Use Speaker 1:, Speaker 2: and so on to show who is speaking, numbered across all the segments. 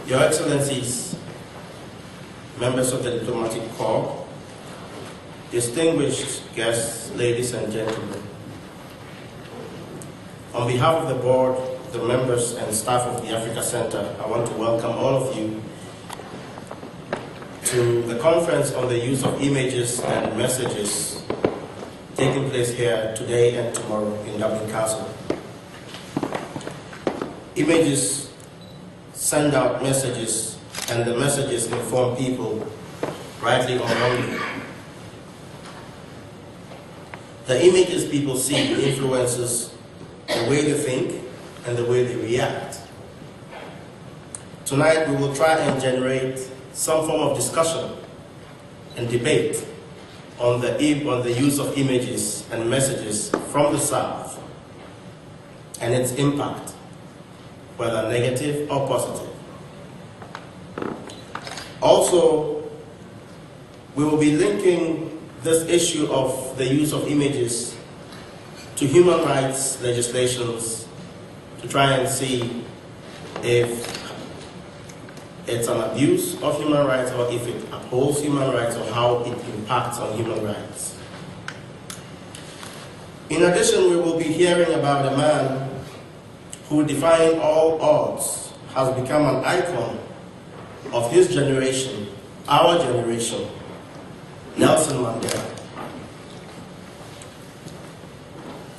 Speaker 1: Your Excellencies, members of the Diplomatic Corps, distinguished guests, ladies and gentlemen, on behalf of the board, the members and staff of the Africa Center, I want to welcome all of you to the conference on the use of images and messages taking place here today and tomorrow in Dublin Castle. Images send out messages, and the messages inform people, rightly or wrongly. The images people see influences the way they think and the way they react. Tonight we will try and generate some form of discussion and debate on the use of images and messages from the South and its impact, whether negative or positive. Also, we will be linking this issue of the use of images to human rights legislations to try and see if it's an abuse of human rights or if it upholds human rights or how it impacts on human rights. In addition, we will be hearing about a man who, defying all odds, has become an icon of his generation, our generation, Nelson Mandela.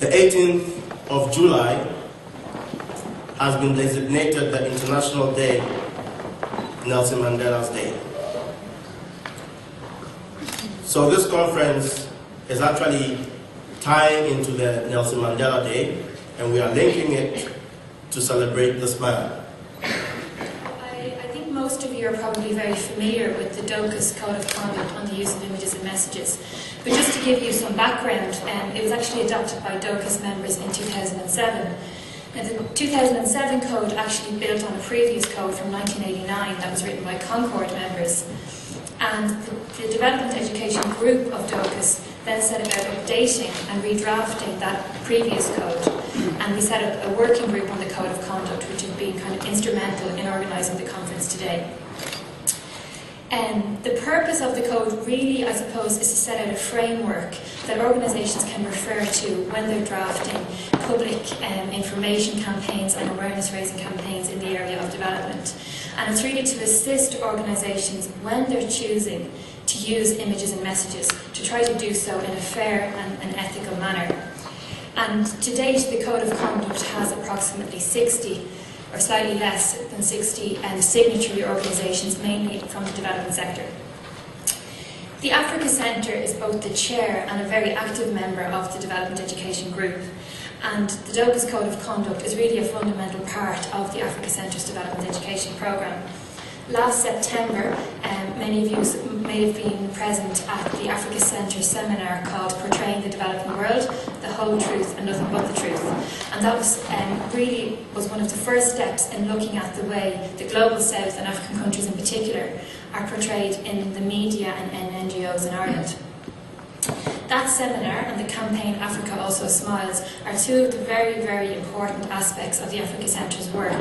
Speaker 1: The 18th of July has been designated the International Day, Nelson Mandela's Day. So this conference is actually tying into the Nelson Mandela Day, and we are linking it to celebrate this man.
Speaker 2: I think most of you are probably very familiar with the DOCAS Code of Conduct on the use of images and messages. But just to give you some background, it was actually adopted by DOCAS members in 2007. Now, the 2007 code actually built on a previous code from 1989 that was written by Concord members. And the Development Education Group of DOCAS then set about updating and redrafting that previous code. And we set up a working group on the Code of Conduct, which has been kind of instrumental in organising the conference today. The purpose of the code really, I suppose, is to set out a framework that organisations can refer to when they're drafting public information campaigns and awareness-raising campaigns in the area of development. And it's really to assist organisations when they're choosing to use images and messages to try to do so in a fair and ethical manner. And to date, the Code of Conduct has approximately 60 or slightly less than 60 signatory organisations, mainly from the development sector. The Africa Centre is both the chair and a very active member of the Development Education Group, and the DOCAS Code of Conduct is really a fundamental part of the Africa Centre's development education programme. Last September, many of you may have been present at the Africa Centre seminar called Portraying the Developing World, The Whole Truth and Nothing But the Truth. And that was really one of the first steps in looking at the way the Global South and African countries in particular are portrayed in the media and NGOs in Ireland. That seminar and the campaign Africa Also Smiles are two of the very, very important aspects of the Africa Centre's work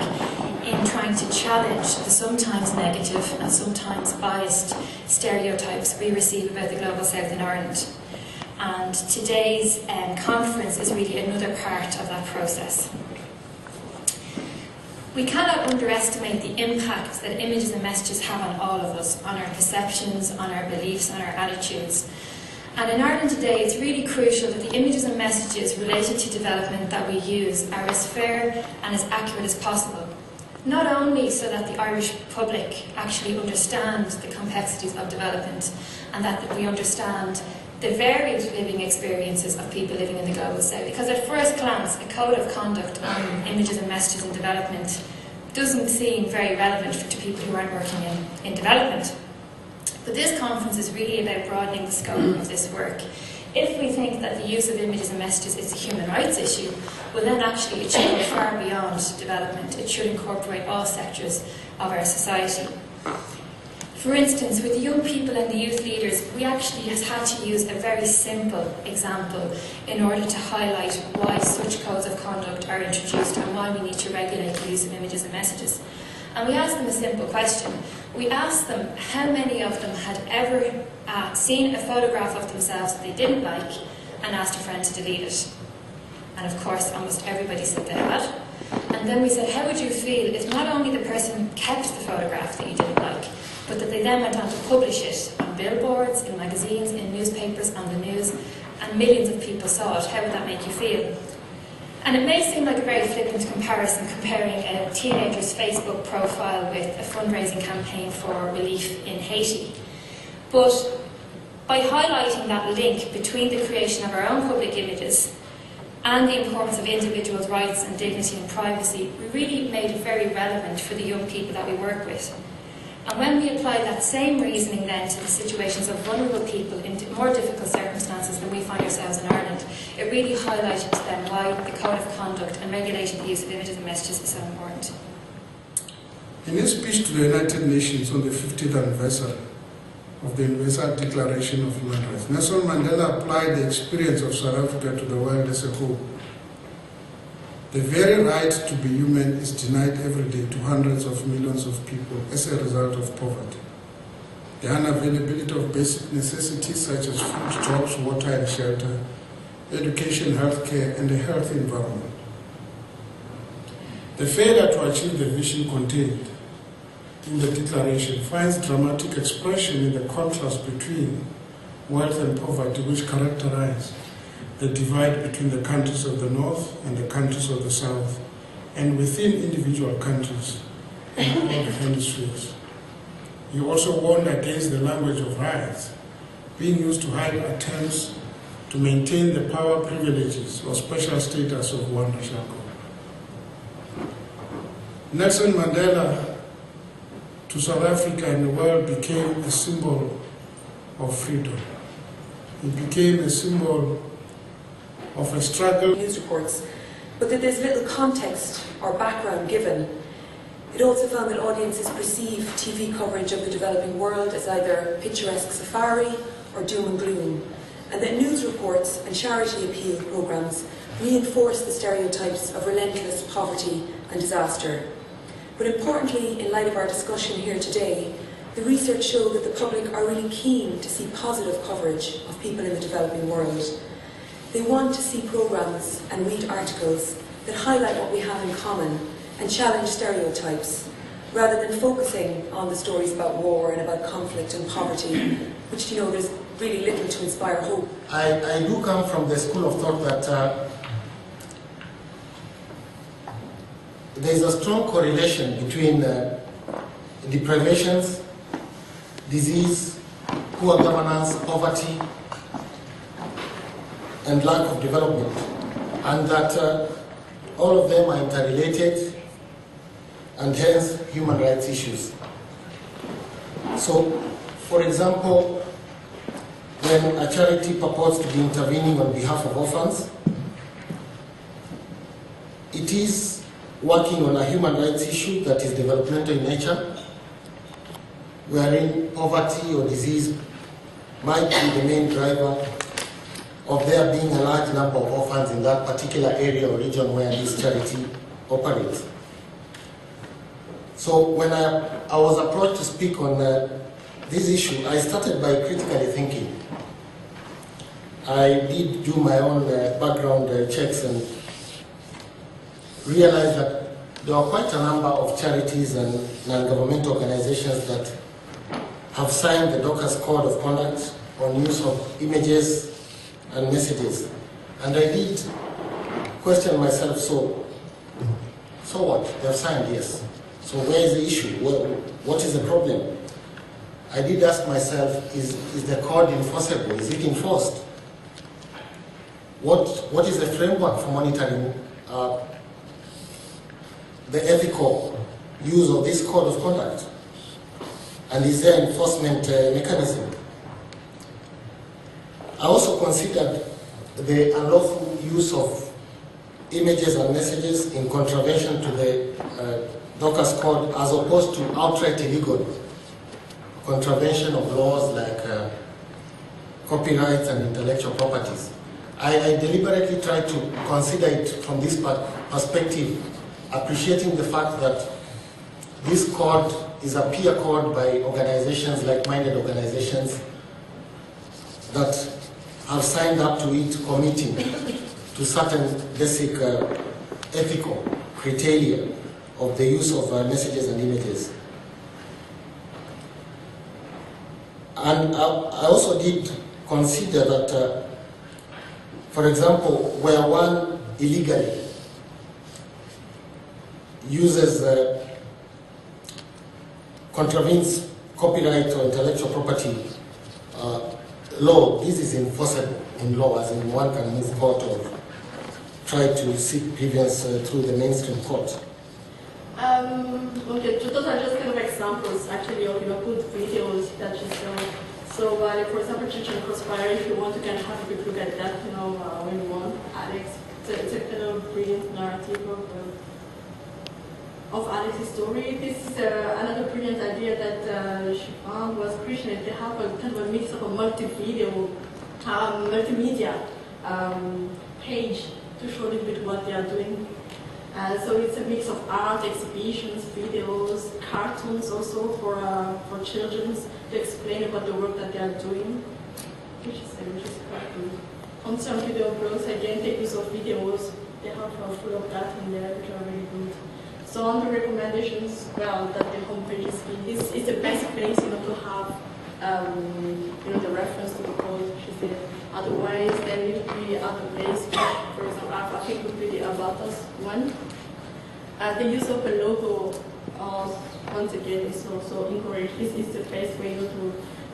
Speaker 2: in trying to challenge the sometimes negative and sometimes biased stereotypes we receive about the Global South in Ireland. And today's conference is really another part of that process. We cannot underestimate the impact that images and messages have on all of us, on our perceptions, on our beliefs, on our attitudes. And in Ireland today, it's really crucial that the images and messages related to development that we use are as fair and as accurate as possible. Not only so that the Irish public actually understands the complexities of development and that we understand the varied living experiences of people living in the Global South, because at first glance, a code of conduct on images and messages in development doesn't seem very relevant to people who aren't working in development. But this conference is really about broadening the scope of this work. If we think that the use of images and messages is a human rights issue, well then actually it should go far beyond development. It should incorporate all sectors of our society. For instance, with the young people and the youth leaders, we actually had to use a very simple example in order to highlight why such codes of conduct are introduced and why we need to regulate the use of images and messages. And we asked them a simple question. We asked them how many of them had ever seen a photograph of themselves that they didn't like and asked a friend to delete it. And of course, almost everybody said they had. And then we said, how would you feel if not only the person kept the photograph that you didn't like, but that they then went on to publish it on billboards, in magazines, in newspapers, on the news, and millions of people saw it? How would that make you feel? And it may seem like a very flippant comparison, comparing a teenager's Facebook profile with a fundraising campaign for relief in Haiti. But by highlighting that link between the creation of our own public images and the importance of individuals' rights and dignity and privacy, we really made it very relevant for the young people that we work with. And when we applied that same reasoning then to the situations of vulnerable people in more difficult circumstances than we find ourselves in Ireland, it really highlighted to them why the Code of Conduct and regulating the use of images and messages is so important.
Speaker 3: In his speech to the United Nations on the 50th anniversary of the Universal Declaration of Human Rights, Nelson Mandela applied the experience of South Africa to the world as a whole. The very right to be human is denied every day to hundreds of millions of people as a result of poverty. The unavailability of basic necessities such as food, jobs, water and shelter, education, healthcare, and a healthy environment. The failure to achieve the vision contained in the declaration finds dramatic expression in the contrast between wealth and poverty, which characterize the divide between the countries of the North and the countries of the South, and within individual countries in all the hemispheres. He also warned against the language of rights being used to hide attempts to maintain the power privileges or special status of one national group. Nelson Mandela to South Africa and the world became a symbol of freedom. It became a symbol of a struggle.
Speaker 4: News reports, but that there's little context or background given. It also found that audiences perceive TV coverage of the developing world as either picturesque safari or doom and gloom, and that news reports and charity appeal programmes reinforce the stereotypes of relentless poverty and disaster. But importantly, in light of our discussion here today, the research showed that the public are really keen to see positive coverage of people in the developing world. They want to see programmes and read articles that highlight what we have in common and challenge stereotypes, rather than focusing on the stories about war and about conflict and poverty, which, there's really little to inspire hope.
Speaker 5: I do come from the school of thought that there is a strong correlation between deprivations, disease, poor governance, poverty, and lack of development, and that all of them are interrelated and hence human rights issues. So, for example, when a charity purports to be intervening on behalf of orphans, it is working on a human rights issue that is developmental in nature, wherein poverty or disease might be the main driver of there being a large number of orphans in that particular area or region where this charity operates. So when I was approached to speak on this issue, I started by critically thinking. I did do my own background checks and realized that there are quite a number of charities and non-governmental organizations that have signed the Docker's Code of Conduct on use of images and messages. And I did question myself, so what? They've signed, yes. So where is the issue? What is the problem? I did ask myself, is the code enforceable? Is it enforced? What is the framework for monitoring the ethical use of this code of conduct? And is there an enforcement mechanism? I also considered the unlawful use of images and messages in contravention to the Docker's Code as opposed to outright illegal contravention of laws like copyrights and intellectual properties. I deliberately tried to consider it from this perspective, appreciating the fact that this code is a peer code by organizations, like-minded organizations, that have signed up to it, committing to certain basic ethical criteria of the use of messages and images. And I also did consider that, for example, where one illegally uses, contravenes copyright or intellectual property law, this is enforceable in law, as in one can move court or try to seek grievance through the mainstream court.
Speaker 6: Okay, those are just kind of examples, actually, of good videos that you saw. So, for example, Chechen Crossfire, if you want to kind of have a quick look at that, when you want, Alex, it's a kind of brilliant narrative of Alex's story. This is another brilliant idea that Shifan was creating. They have a kind of a mix of a multi-video, multimedia page to show a little bit what they are doing. So it's a mix of art, exhibitions, videos, cartoons also for children to explain about the work that they are doing, which is quite good. On some video blogs, again, take use of videos. They have full of that in there, which are really good. So on the recommendations, well, that the homepage is the best place, to have, the reference to the code, which is there. Otherwise, there need to be other places. For example, I think would be the About Us one. The use of a logo, once again, is also encouraged. This is the best way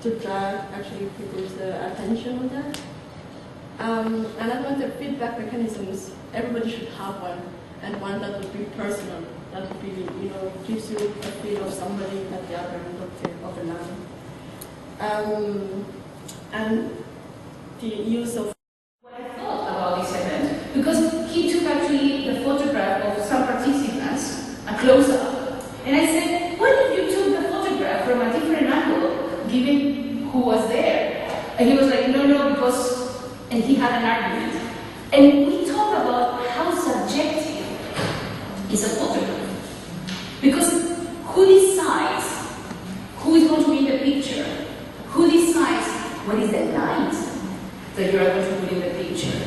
Speaker 6: to drag actually people's attention on that. Another one, the feedback mechanisms. Everybody should have one, and one that would be personal. That would be, gives you a feel of somebody at the other end of the line. And the use of
Speaker 7: what I thought about this event, because he took actually the photograph of some participants, a close-up, and I said, what if you took the photograph from a different angle, given who was there? And he was like, no, because, and he had an argument. And we talk about how subjective is a photograph. Because who decides who is going to be in the picture? Who decides what is the light that you are going to put in the picture?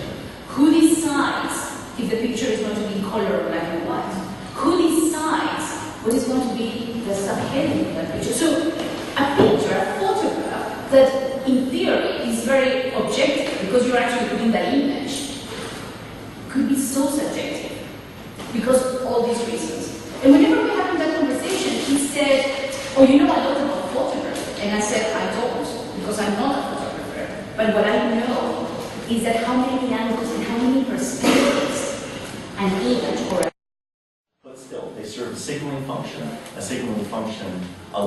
Speaker 7: Who decides if the picture is going to be in color or black and white? Who decides what is going to be the subheading of that picture? So a picture, a photograph that in theory is very objective because you're actually putting the image could be so subjective because of all these reasons. And whenever we had that conversation, he said, oh, I don't know photography. And I said, I don't, because I'm not a photographer. But what I know is that how many angles and how many perspectives an image or
Speaker 8: but still, they serve a signaling function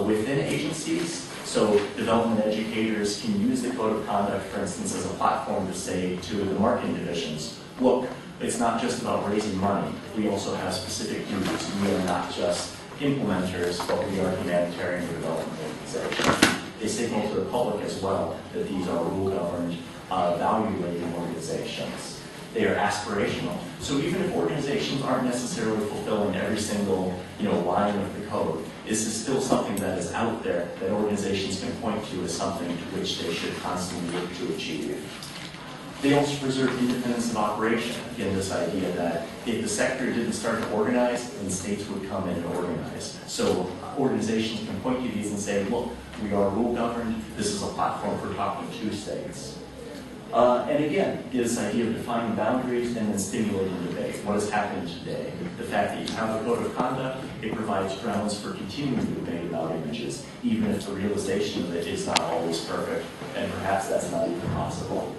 Speaker 8: within agencies. So development educators can use the code of conduct, for instance, as a platform to say to the marketing divisions, look, it's not just about raising money. We also have specific duties. We are not just implementers, but we are humanitarian development organizations. They signal to the public as well that these are rule-governed, value-laden organizations. They are aspirational. So even if organizations aren't necessarily fulfilling every single line of the code, this is still something that is out there that organizations can point to as something to which they should constantly look to achieve. They also preserve independence of operation. Again, this idea that if the sector didn't start to organize, then states would come in and organize. So organizations can point to these and say, look, we are rule governed. This is a platform for talking to states. And again, this idea of defining boundaries and then stimulating debate. What is happening today? The fact that you have a code of conduct, it provides grounds for continuing the debate about images, even if the realization of it is not always perfect, and perhaps that's not even possible.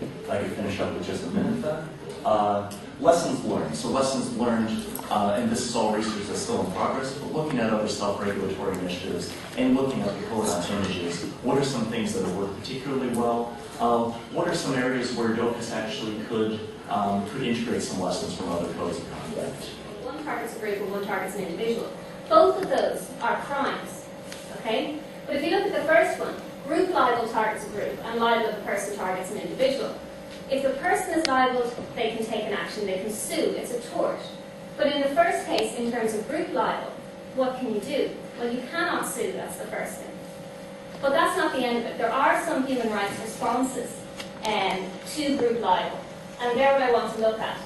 Speaker 8: If I could finish up with just a minute then. Lessons learned. So lessons learned, and this is all research that's still in progress, but looking at other self-regulatory initiatives and looking at the code on images, what are some things that have worked particularly well? What are some areas where DOCUS actually could integrate some lessons from other codes of conduct?
Speaker 9: One target's a group and one target's an individual. Both of those are crimes, okay? But if you look at the first one, group libel targets a group and libel of the person targets an individual. If the person is libeled, they can take an action, they can sue, it's a tort. But in the first case, in terms of group libel, what can you do? Well, you cannot sue, that's the first thing. But that's not the end of it. There are some human rights responses to group libel, and they're what I want to look at.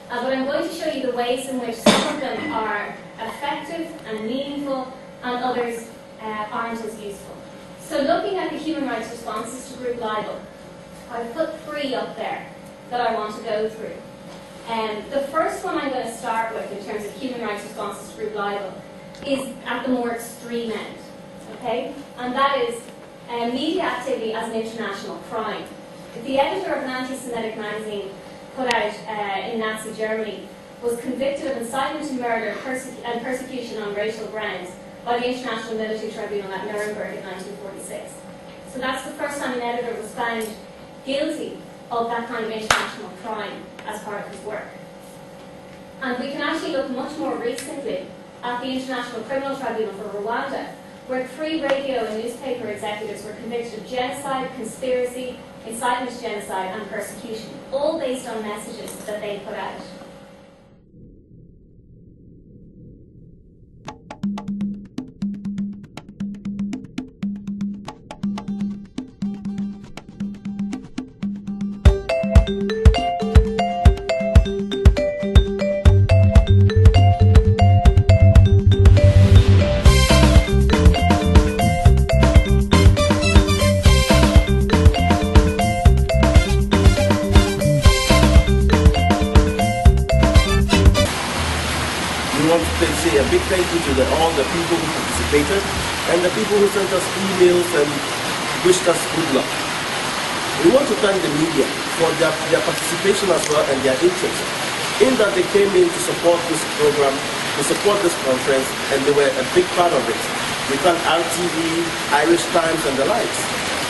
Speaker 9: But I'm going to show you the ways in which some of them are effective and meaningful, and others aren't as useful. So looking at the human rights responses to group libel, I've put 3 up there that I want to go through. The first one I'm going to start with in terms of human rights responses to group libel is at the more extreme end, okay? And that is media activity as an international crime. The editor of an anti-Semitic magazine put out in Nazi Germany was convicted of incitement to murder and persecution on racial grounds by the International Military Tribunal at Nuremberg in 1946. So that's the first time an editor was found guilty of that kind of international crime as part of his work. And we can actually look much more recently at the International Criminal Tribunal for Rwanda, where 3 radio and newspaper executives were convicted of genocide, conspiracy, incitement to genocide, and persecution, all based on messages that they put out.
Speaker 1: We want to say a big thank you to all the people who participated and the people who sent us emails and wished us good luck. We want to thank the media for their participation as well and their interest in that they came in to support this program, to support this conference, and they were a big part of it. We thank RTV, Irish Times and the likes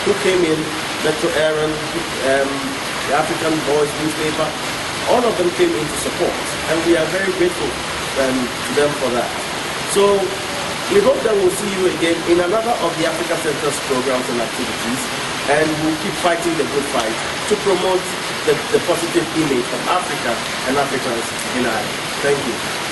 Speaker 1: who came in, Metro Aaron, the African Voice newspaper. All of them came in to support, and we are very grateful to them for that. So we hope that we'll see you again in another of the Africa Center's programs and activities, and we'll keep fighting the good fight to promote the positive image of Africa and Africans in Ireland. Thank you.